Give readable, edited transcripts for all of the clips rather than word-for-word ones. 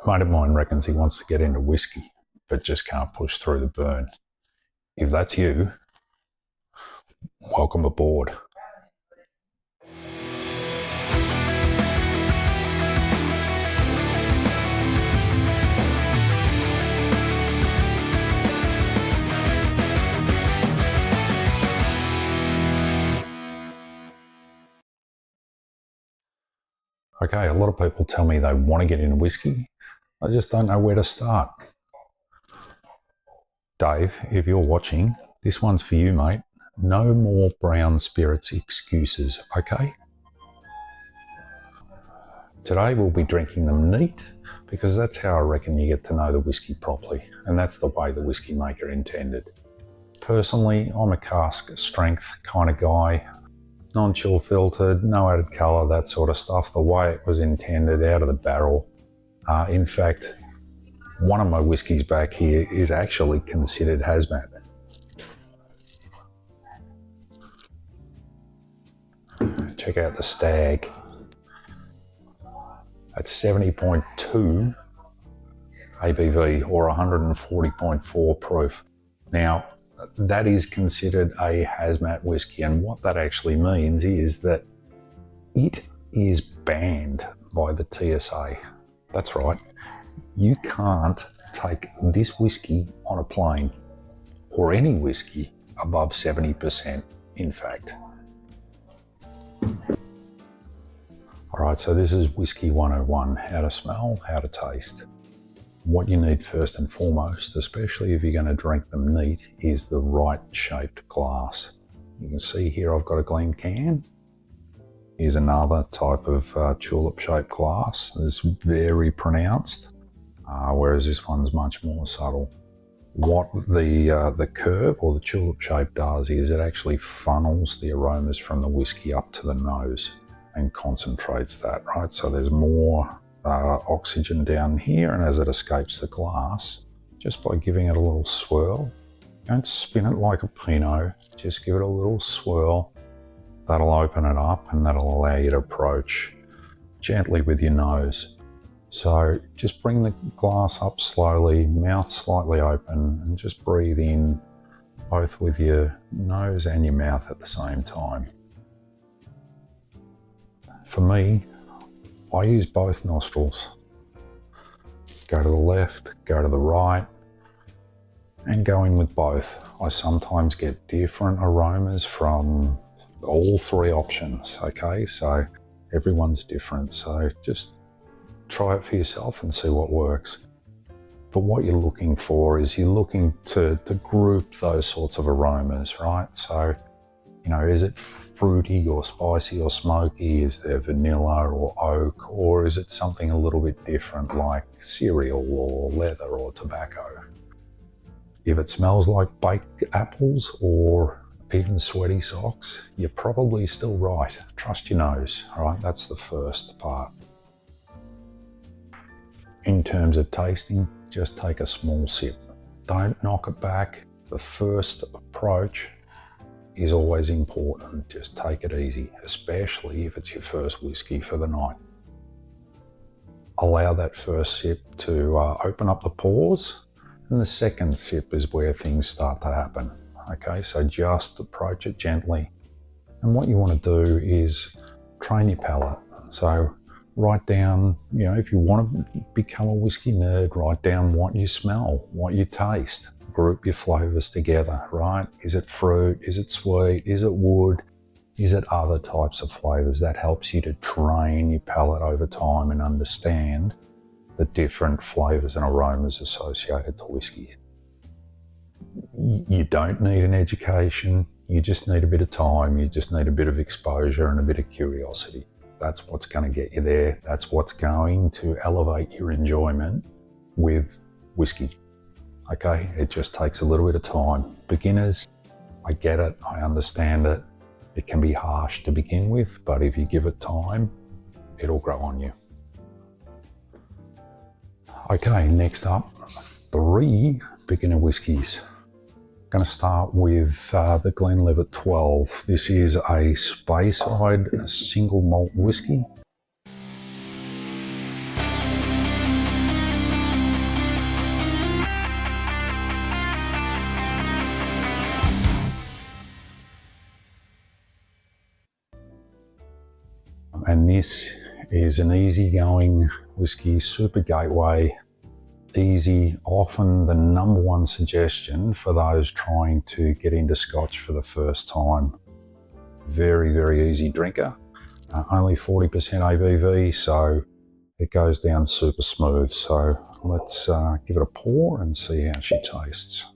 A mate of mine reckons he wants to get into whiskey, but just can't push through the burn. If that's you, welcome aboard. Okay, a lot of people tell me they want to get into whiskey. I just don't know where to start. Dave, if you're watching, this one's for you, mate. No more brown spirits excuses, okay? Today we'll be drinking them neat because that's how I reckon you get to know the whiskey properly, and that's the way the whiskey maker intended. Personally, I'm a cask strength kind of guy. Non-chill filtered, no added colour, that sort of stuff, the way it was intended, out of the barrel. In fact, one of my whiskies back here is actually considered hazmat. Check out the Stag. At 70.2 ABV or 140.4 proof. Now, that is considered a hazmat whiskey, and what that actually means is that it is banned by the TSA. That's right, you can't take this whiskey on a plane, or any whiskey above 70%, in fact. Alright, so this is Whiskey 101, how to smell, how to taste. What you need first and foremost, especially if you're going to drink them neat, is the right shaped glass. You can see here I've got a Glen can. Here's another type of tulip shaped glass. It's very pronounced, whereas this one's much more subtle. What the curve or the tulip shape does is it actually funnels the aromas from the whiskey up to the nose and concentrates that, right? So there's more oxygen down here, and as it escapes the glass, just by giving it a little swirl, don't spin it like a Pinot, just give it a little swirl. That'll open it up and that'll allow you to approach gently with your nose. So just bring the glass up slowly, mouth slightly open, and just breathe in both with your nose and your mouth at the same time. For me, I use both nostrils. Go to the left, go to the right, and go in with both. I sometimes get different aromas from all three options, okay? So everyone's different, so just try it for yourself and see what works. But what you're looking for is you're looking to group those sorts of aromas, right? So, you know, is it fruity or spicy or smoky? Is there vanilla or oak? Or is it something a little bit different like cereal or leather or tobacco? If it smells like baked apples or even sweaty socks, you're probably still right. Trust your nose, all right? That's the first part. In terms of tasting, just take a small sip. Don't knock it back. The first approach is always important. Just take it easy, especially if it's your first whiskey for the night. Allow that first sip to open up the pores, and the second sip is where things start to happen. Okay, so just approach it gently. And what you want to do is train your palate. So write down, you know, if you want to become a whiskey nerd, write down what you smell, what you taste. Group your flavors together, right? Is it fruit? Is it sweet? Is it wood? Is it other types of flavors? That helps you to train your palate over time and understand the different flavors and aromas associated to whiskeys. You don't need an education. You just need a bit of time. You just need a bit of exposure and a bit of curiosity. That's what's going to get you there. That's what's going to elevate your enjoyment with whiskey. Okay, it just takes a little bit of time. Beginners, I get it, I understand it. It can be harsh to begin with, but if you give it time, it'll grow on you. Okay, next up, 3 beginner whiskies. I'm going to start with the Glenlivet 12. This is a Speyside single malt whiskey. And this is an easygoing whiskey, super gateway, easy, often the number one suggestion for those trying to get into Scotch for the first time. Very, very easy drinker, only 40% ABV, so it goes down super smooth. So let's give it a pour and see how she tastes.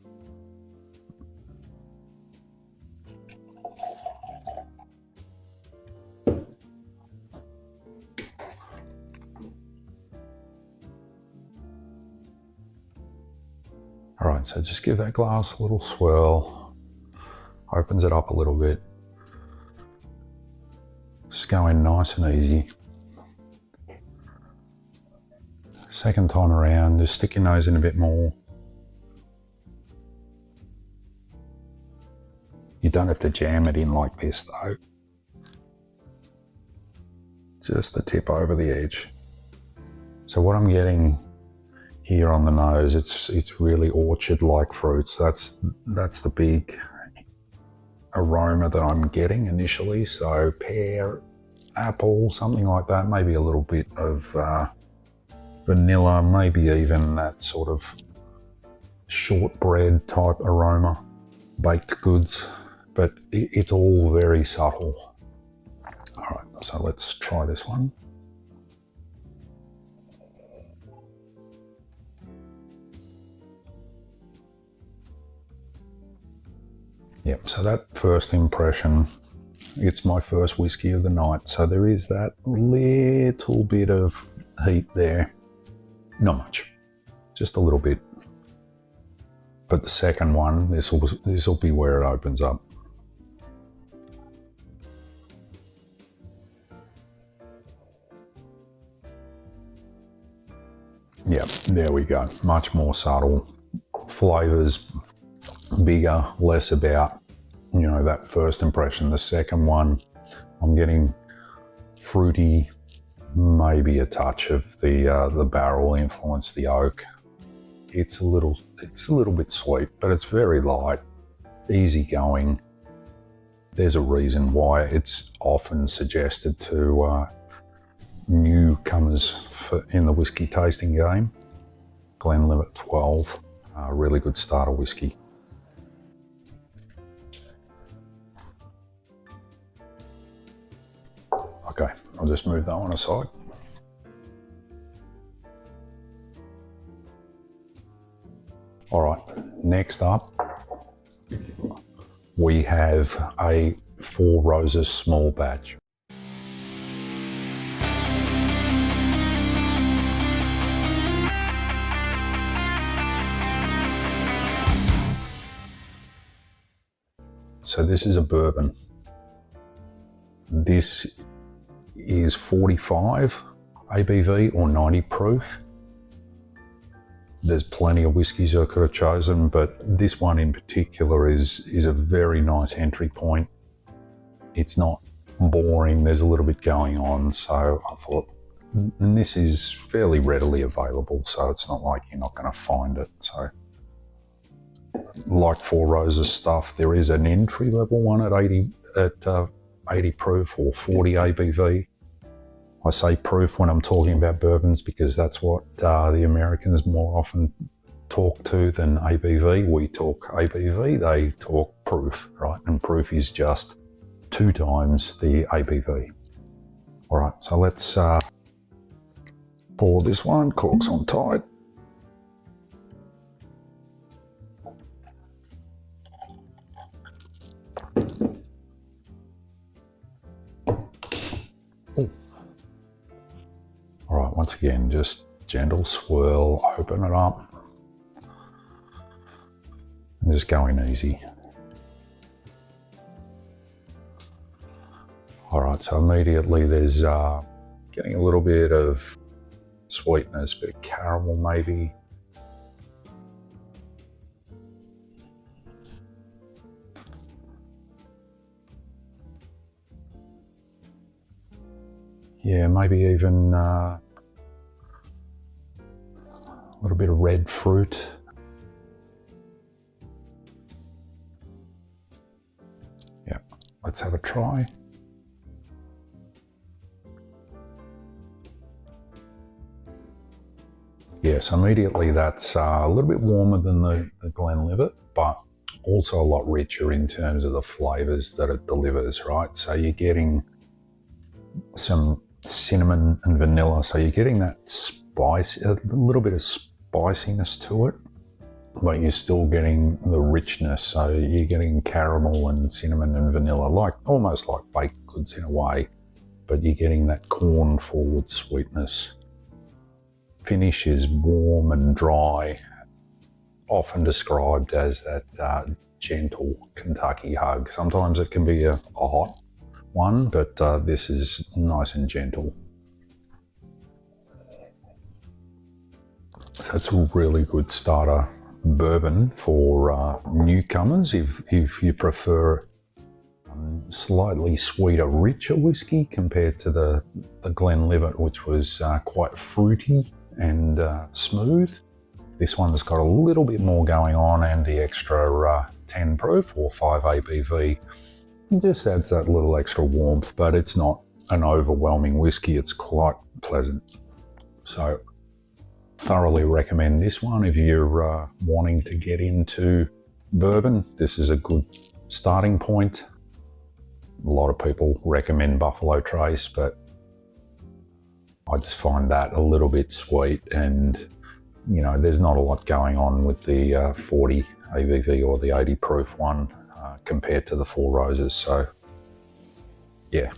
All right, so just give that glass a little swirl, opens it up a little bit. Just go in nice and easy. Second time around, just stick your nose in a bit more. You don't have to jam it in like this though. Just the tip over the edge. So what I'm getting here on the nose, it's really orchard-like fruits. That's the big aroma that I'm getting initially. So pear, apple, something like that. Maybe a little bit of vanilla, maybe even that sort of shortbread type aroma, baked goods, but it's all very subtle. All right, so let's try this one. Yep, so that first impression, it's my first whiskey of the night, so there is that little bit of heat there. Not much, just a little bit. But the second one, this will be where it opens up. Yep, there we go. Much more subtle. Flavours bigger, less about, you know, that first impression. The second one, I'm getting fruity, maybe a touch of the barrel influence, the oak. It's a little bit sweet, but it's very light, easy going. There's a reason why it's often suggested to newcomers in the whiskey tasting game. Glenlivet 12, really good starter whiskey. Okay, I'll just move that one aside. All right, next up, we have a Four Roses small batch. So this is a bourbon. This is 45 ABV or 90 proof. There's plenty of whiskies I could have chosen, but this one in particular is a very nice entry point. It's not boring, there's a little bit going on, so I thought, and this is fairly readily available, so it's not like you're not going to find it. So like Four Roses stuff, there is an entry level one at 80 proof or 40 ABV. I say proof when I'm talking about bourbons because that's what the Americans more often talk to than ABV. We talk ABV, they talk proof, right? And proof is just 2 times the ABV. All right, so let's pour this one, corks on tight. Ooh. All right, once again, just gentle swirl, open it up, and just going easy. All right, so immediately there's getting a little bit of sweetness, bit of caramel maybe. Yeah, maybe even a little bit of red fruit. Yeah, let's have a try. Yes, immediately that's a little bit warmer than the Glenlivet, but also a lot richer in terms of the flavours that it delivers, right? So you're getting some cinnamon and vanilla, so you're getting that spice, a little bit of spiciness to it, but you're still getting the richness. So you're getting caramel and cinnamon and vanilla, like almost like baked goods in a way, but you're getting that corn forward sweetness. Finish is warm and dry, often described as that gentle Kentucky hug. Sometimes it can be a hot one, but this is nice and gentle. So that's a really good starter bourbon for newcomers. If you prefer slightly sweeter, richer whiskey compared to the Glenlivet, which was quite fruity and smooth. This one's got a little bit more going on, and the extra 10 proof or 5 ABV just adds that little extra warmth, but it's not an overwhelming whiskey. It's quite pleasant. So thoroughly recommend this one if you're wanting to get into bourbon. This is a good starting point. A lot of people recommend Buffalo Trace, but I just find that a little bit sweet, and you know, there's not a lot going on with the 40 ABV or the 80 proof one compared to the Four Roses. So yeah,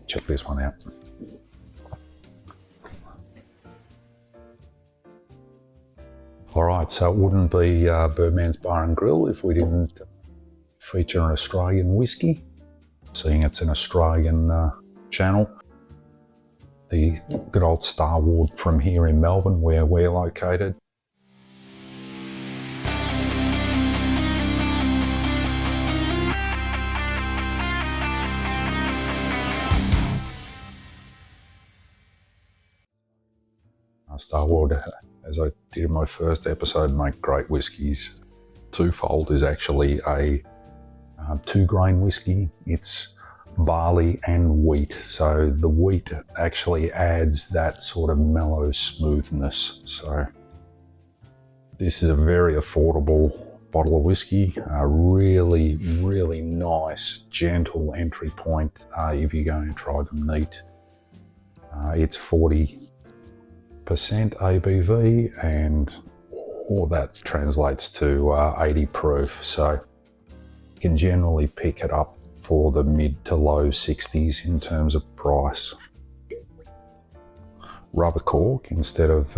check this one out. All right, so it wouldn't be Birdman's Bar and Grill if we didn't feature an Australian whiskey, seeing it's an Australian channel. The good old Starward from here in Melbourne, where we're located. Starward, as I did in my first episode, make great whiskies. Twofold is actually a 2-grain whiskey. It's barley and wheat, so the wheat actually adds that sort of mellow smoothness. So this is a very affordable bottle of whiskey, a really, really nice, gentle entry point if you're going to try them neat. It's 40% ABV, and all that translates to 80 proof, so you can generally pick it up for the mid to low 60s in terms of price. Rubber cork instead of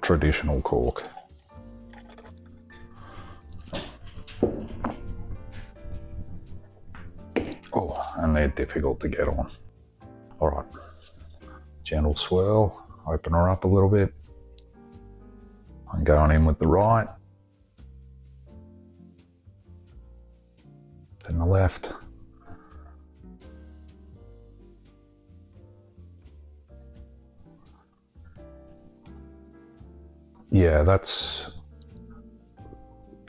traditional cork. Oh, and they're difficult to get on. All right, gentle swirl, open her up a little bit. I'm going in with the right. Then the left. Yeah, that's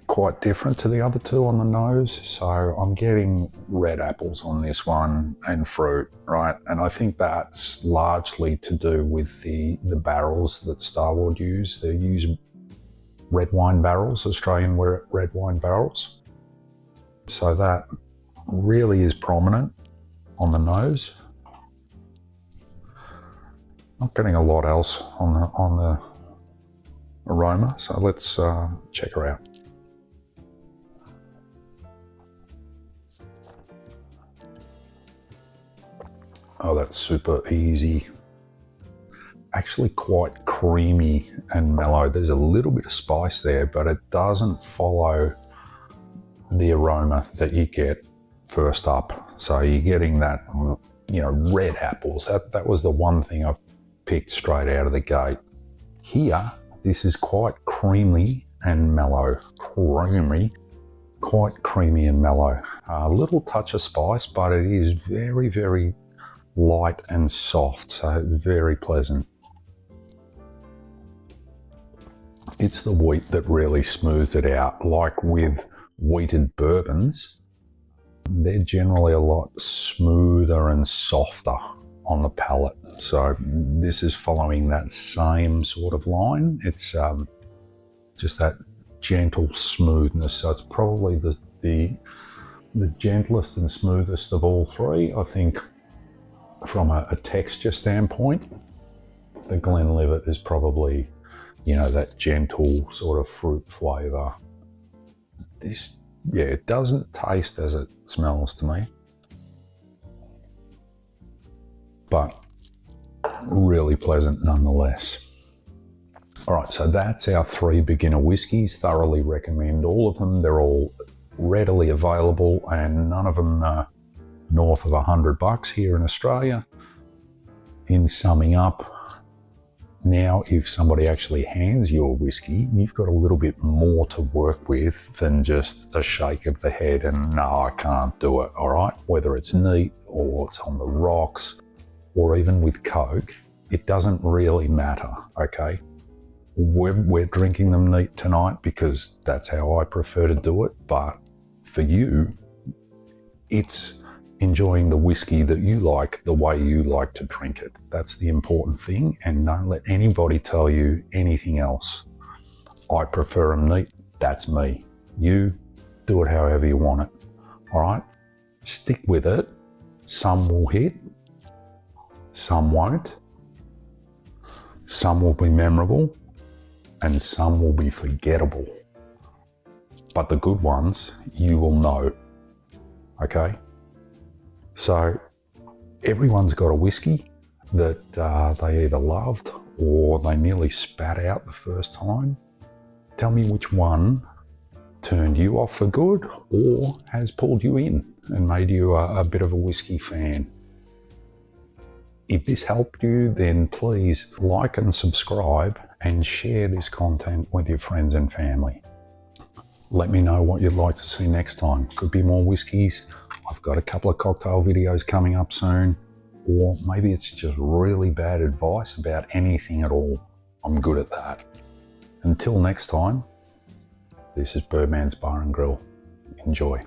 quite different to the other two on the nose. So I'm getting red apples on this one and fruit, right? And I think that's largely to do with the barrels that Starward use. They use red wine barrels, Australian red wine barrels. So that really is prominent on the nose. Not getting a lot else on the aroma, so let's check her out. Oh, that's super easy. Actually quite creamy and mellow. There's a little bit of spice there, but it doesn't follow the aroma that you get first up. So you're getting that, you know, red apples. That was the one thing I picked straight out of the gate. Here, this is quite creamy and mellow. Quite creamy and mellow. A little touch of spice, but it is very, very light and soft, so very pleasant. It's the wheat that really smooths it out. Like with wheated bourbons, they're generally a lot smoother and softer on the palate. So this is following that same sort of line. It's just that gentle smoothness. So it's probably the gentlest and smoothest of all three. I think from a texture standpoint, the Glenlivet is probably, you know, that gentle sort of fruit flavour. This, yeah, it doesn't taste as it smells to me, but really pleasant nonetheless. All right, so that's our 3 beginner whiskies. Thoroughly recommend all of them. They're all readily available and none of them are north of $100 here in Australia. In summing up, now if somebody actually hands you a whiskey, you've got a little bit more to work with than just a shake of the head and no, I can't do it, all right? Whether it's neat or it's on the rocks or even with Coke, it doesn't really matter, okay? We're drinking them neat tonight because that's how I prefer to do it, but for you, it's enjoying the whiskey that you like the way you like to drink it. That's the important thing, and don't let anybody tell you anything else. I prefer them neat, that's me. You do it however you want it, all right? Stick with it. Some will hit, some won't. Some will be memorable, and some will be forgettable. But the good ones, you will know, okay? So everyone's got a whiskey that they either loved or they nearly spat out the first time. Tell me which one turned you off for good or has pulled you in and made you a bit of a whiskey fan. If this helped you, then please like and subscribe and share this content with your friends and family. Let me know what you'd like to see next time. Could be more whiskies. I've got a couple of cocktail videos coming up soon. Or maybe it's just really bad advice about anything at all. I'm good at that. Until next time, this is Birdman's Bar and Grill. Enjoy.